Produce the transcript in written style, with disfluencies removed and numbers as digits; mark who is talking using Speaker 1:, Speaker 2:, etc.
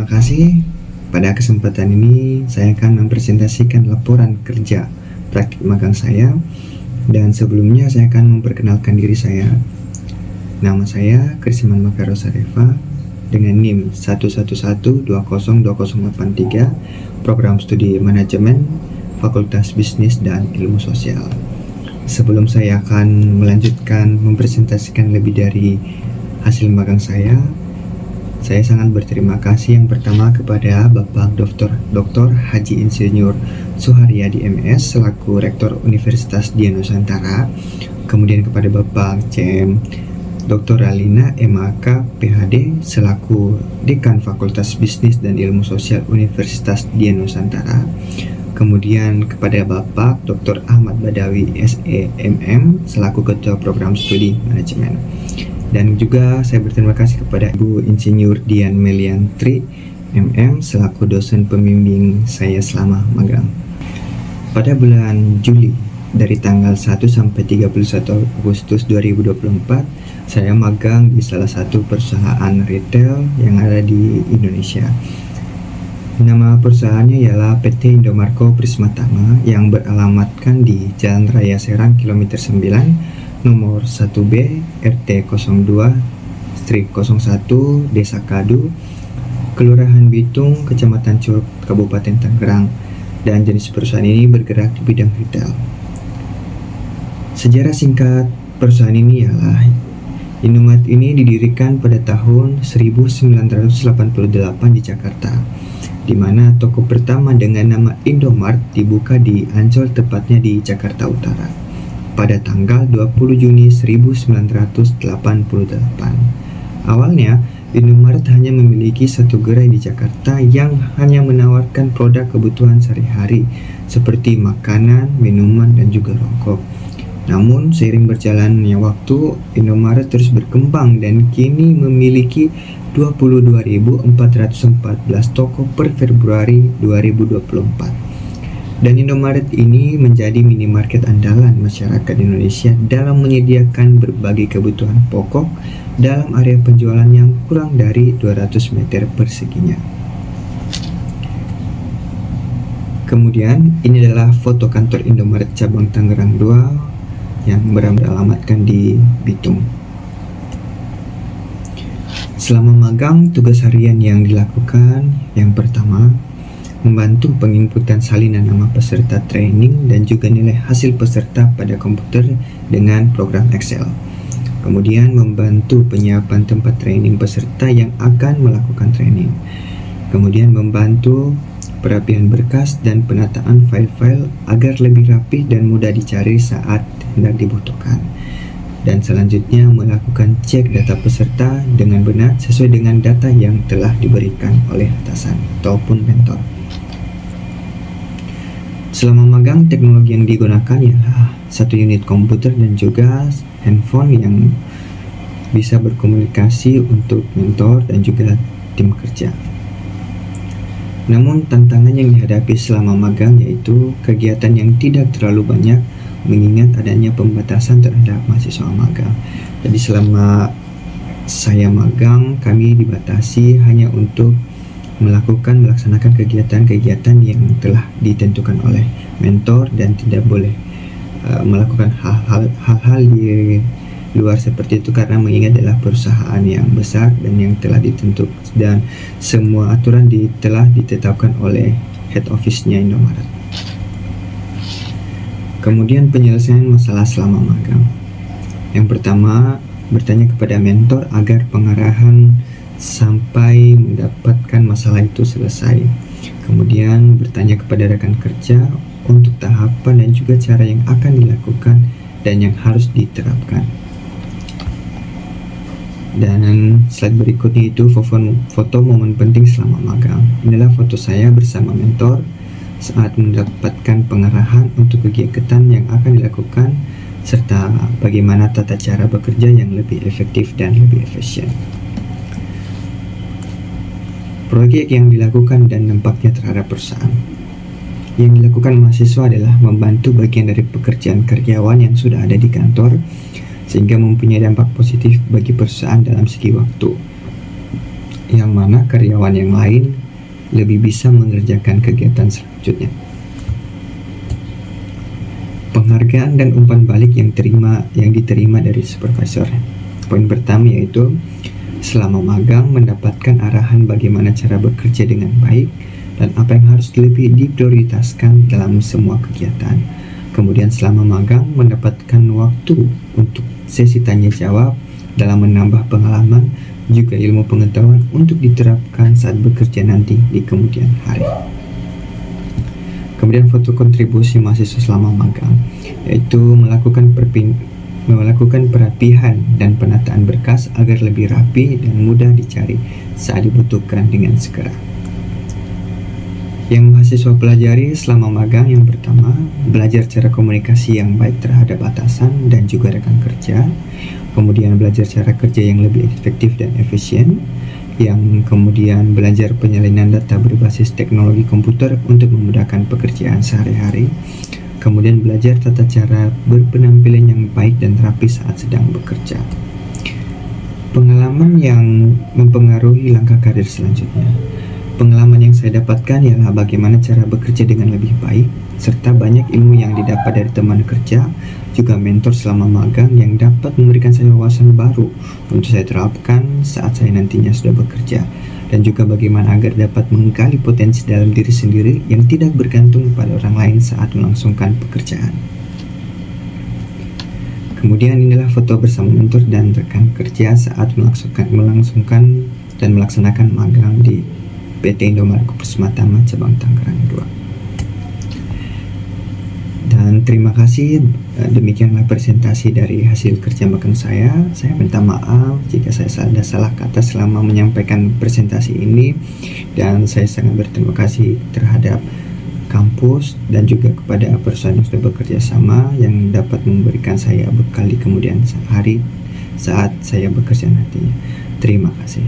Speaker 1: kasih. Pada kesempatan ini saya akan mempresentasikan laporan kerja praktik magang saya. Dan sebelumnya saya akan memperkenalkan diri saya. Nama saya Krisiman Makarosa Deva dengan NIM 111202083, Program Studi Manajemen, Fakultas Bisnis dan Ilmu Sosial. Sebelum saya akan melanjutkan mempresentasikan lebih dari hasil magang saya sangat berterima kasih yang pertama kepada Bapak Dr. Haji Insinyur Suharyadi MS selaku Rektor Universitas Dian Nusantara, kemudian kepada Bapak CM Dr. Ralina MAK PhD selaku Dekan Fakultas Bisnis dan Ilmu Sosial Universitas Dian Nusantara, kemudian kepada Bapak Dr. Ahmad Badawi SEMM selaku Ketua Program Studi Manajemen. Dan juga saya berterima kasih kepada Ibu Insinyur Dian Meliantri MM selaku dosen pembimbing saya selama magang. Pada bulan Juli dari tanggal 1 sampai 31 Agustus 2024 saya magang di salah satu perusahaan retail yang ada di Indonesia. Nama perusahaannya ialah PT Indomarko Prismatama yang beralamatkan di Jalan Raya Serang kilometer 9 nomor 1B RT 02/01 Desa Kadu, Kelurahan Bitung, Kecamatan Curug, Kabupaten Tangerang, dan jenis perusahaan ini bergerak di bidang retail. Sejarah singkat perusahaan ini ialah Indomart ini didirikan pada tahun 1988 di Jakarta, di mana toko pertama dengan nama Indomart dibuka di Ancol, tepatnya di Jakarta Utara, pada tanggal 20 Juni 1988. Awalnya, Indomaret hanya memiliki satu gerai di Jakarta yang hanya menawarkan produk kebutuhan sehari-hari seperti makanan, minuman, dan juga rokok. Namun, seiring berjalannya waktu, Indomaret terus berkembang dan kini memiliki 22.414 toko per Februari 2024. Dan Indomaret ini menjadi minimarket andalan masyarakat Indonesia dalam menyediakan berbagai kebutuhan pokok dalam area penjualan yang kurang dari 200 meter perseginya. Kemudian ini adalah foto kantor Indomaret cabang Tangerang 2 yang beralamatkan di Bitung. Selama magang, tugas harian yang dilakukan yang pertama, membantu penginputan salinan nama peserta training dan juga nilai hasil peserta pada komputer dengan program Excel. Kemudian membantu penyiapan tempat training peserta yang akan melakukan training. Kemudian membantu perapian berkas dan penataan file-file agar lebih rapi dan mudah dicari saat hendak dibutuhkan. Dan selanjutnya melakukan cek data peserta dengan benar sesuai dengan data yang telah diberikan oleh atasan ataupun mentor. Selama magang, teknologi yang digunakan ialah satu unit komputer dan juga handphone yang bisa berkomunikasi untuk mentor dan juga tim kerja. Namun tantangan yang dihadapi selama magang yaitu kegiatan yang tidak terlalu banyak mengingat adanya pembatasan terhadap mahasiswa magang. Jadi selama saya magang, kami dibatasi hanya untuk melaksanakan kegiatan-kegiatan yang telah ditentukan oleh mentor dan tidak boleh melakukan hal-hal di luar seperti itu karena mengingat adalah perusahaan yang besar dan yang telah ditentukan dan semua aturan telah ditetapkan oleh head office-nya Indomaret. Kemudian penyelesaian masalah selama magang. Yang pertama, bertanya kepada mentor agar pengarahan sampai mendapatkan masalah itu selesai. Kemudian bertanya kepada rekan kerja untuk tahapan dan juga cara yang akan dilakukan dan yang harus diterapkan. Dan slide berikutnya itu foto momen penting selama magang. Inilah foto saya bersama mentor saat mendapatkan pengarahan untuk kegiatan yang akan dilakukan serta bagaimana tata cara bekerja yang lebih efektif dan lebih efisien. Proyek yang dilakukan dan dampaknya terhadap perusahaan. Yang dilakukan mahasiswa adalah membantu bagian dari pekerjaan karyawan yang sudah ada di kantor sehingga mempunyai dampak positif bagi perusahaan dalam segi waktu. yang mana karyawan yang lain lebih bisa mengerjakan kegiatan selanjutnya. Penghargaan dan umpan balik yang diterima dari supervisor. Poin pertama yaitu selama magang mendapatkan arahan bagaimana cara bekerja dengan baik dan apa yang harus lebih diprioritaskan dalam semua kegiatan. Kemudian selama magang mendapatkan waktu untuk sesi tanya jawab dalam menambah pengalaman juga ilmu pengetahuan untuk diterapkan saat bekerja nanti di kemudian hari. Kemudian foto kontribusi mahasiswa selama magang, yaitu melakukan perapihan dan penataan berkas agar lebih rapi dan mudah dicari saat dibutuhkan dengan segera. Yang mahasiswa pelajari selama magang, yang pertama, belajar cara komunikasi yang baik terhadap atasan dan juga rekan kerja. Kemudian belajar cara kerja yang lebih efektif dan efisien. Yang kemudian belajar penyalinan data berbasis teknologi komputer untuk memudahkan pekerjaan sehari-hari. Kemudian belajar tata cara berpenampilan yang baik dan rapi saat sedang bekerja. Pengalaman yang mempengaruhi langkah karir selanjutnya. Pengalaman yang saya dapatkan ialah bagaimana cara bekerja dengan lebih baik, serta banyak ilmu yang didapat dari teman kerja, juga mentor selama magang yang dapat memberikan saya wawasan baru untuk saya terapkan saat saya nantinya sudah bekerja, dan juga bagaimana agar dapat menggali potensi dalam diri sendiri yang tidak bergantung pada orang lain saat melangsungkan pekerjaan. Kemudian inilah foto bersama mentor dan rekan kerja saat melangsungkan dan melaksanakan magang di PT Indomaret Pertama cabang Tangerang 2. Dan terima kasih, demikianlah presentasi dari hasil kerja magang saya. Saya minta maaf jika saya ada salah kata selama menyampaikan presentasi ini, dan saya sangat berterima kasih terhadap kampus dan juga kepada perusahaan yang sudah bekerja sama yang dapat memberikan saya bekal di kemudian hari saat saya bekerja nantinya. Terima kasih.